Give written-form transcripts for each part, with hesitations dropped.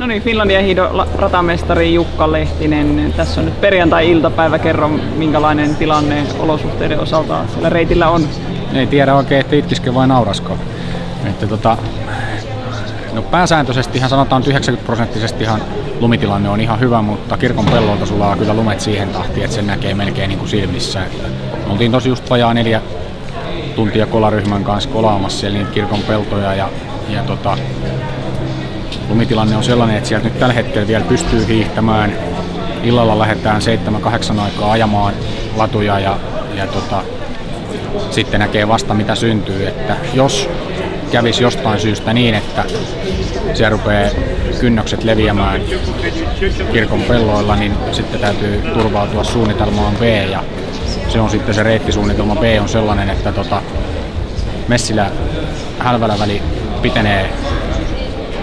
No niin, Finlandia hiidon ratamestari Jukka Lehtinen. Tässä on nyt perjantai-iltapäivä. Kerro, minkälainen tilanne olosuhteiden osalta siellä reitillä on? Ei tiedä oikein, että itkisikö vai naurasko. No pääsääntöisesti ihan sanotaan 90% lumitilanne on ihan hyvä, mutta kirkon pellolta sulaa kyllä lumet siihen tahtiin, että sen näkee melkein niin kuin silmissä. Me oltiin tosi just vajaa 4 tuntia kolaryhmän kanssa kolaamassa siellä niitä kirkon peltoja ja lumitilanne on sellainen, että sieltä nyt tällä hetkellä vielä pystyy hiihtämään. Illalla lähdetään 7-8 aikaa ajamaan latuja ja sitten näkee vasta mitä syntyy, että jos kävisi jostain syystä niin, että siellä rupeaa kynnökset leviämään kirkon pelloilla, niin sitten täytyy turvautua suunnitelmaan B, ja se on sitten se reittisuunnitelma B on sellainen, että Messilä-Hälvälä väli pitenee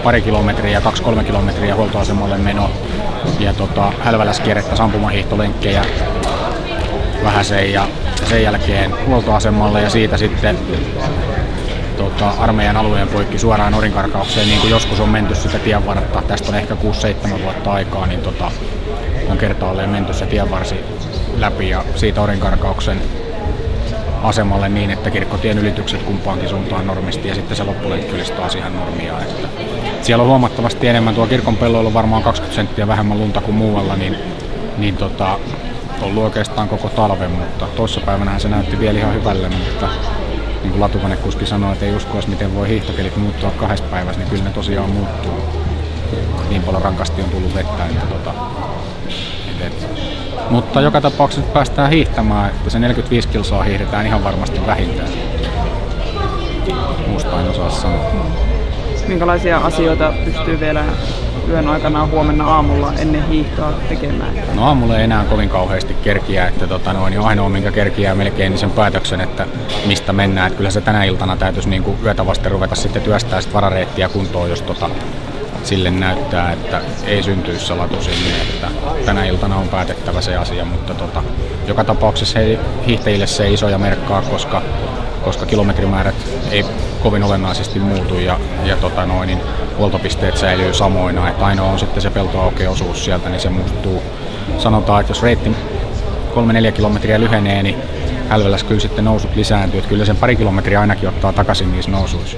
2 kilometriä, 2-3 kilometriä huoltoasemalle meno, ja Hälvälässä kierrettäisiin ampumahiihtolenkkejä vähäsen ja sen jälkeen huoltoasemalle ja siitä sitten armeijan alueen poikki suoraan Orinkarkaukseen, niin kuin joskus on menty sitä tienvartta. Tästä on ehkä 6-7 vuotta aikaa, niin on kertaalleen menty se tienvarsi läpi ja siitä Orinkarkauksen asemalle niin, että kirkkotien ylitykset kumpaankin suuntaan normisti ja sitten se loppulenkki olisi taas ihan normia. Että siellä on huomattavasti enemmän, tuo kirkon pelloilla on varmaan 20 senttiä vähemmän lunta kuin muualla, niin ollut oikeastaan koko talven, mutta toissapäivänähän se näytti vielä ihan hyvälle, mutta niin kuin latukonekuski sanoi, että ei uskoisi miten voi hiihtokelit muuttua 2 päivässä, niin kyllä ne tosiaan muuttuu. Niin paljon rankasti on tullut vettä, mutta joka tapauksessa nyt päästään hiihtämään, että se 45 kilsaa hiihdetään ihan varmasti vähintään. Muusta en osaa sanoa. Minkälaisia asioita pystyy vielä yön aikana huomenna aamulla ennen hiihtoa tekemään? No aamulla ei enää kovin kauheasti kerkiä, että ainoa minkä kerkiää melkein niin sen päätöksen, että mistä mennään. Että kyllä se tänä iltana täytyisi niin kuin yötä vasten ruveta sitten työstää sit varareittiä kuntoon, jos sille näyttää, että ei syntyisi se latu sinne, että tänä iltana on päätettävä se asia, mutta joka tapauksessa hiihtäjille se ei isoja merkkaa, koska kilometrimäärät ei kovin olennaisesti muutu ja huoltopisteet säilyy samoina, että ainoa on sitten se peltoaukeosuus sieltä, niin se muuttuu. Sanotaan, että jos reitti 3-4 kilometriä lyhenee, niin Hälvälässä kyllä sitten nousut lisääntyy, että kyllä sen 2 kilometriä ainakin ottaa takaisin niissä nousuissa.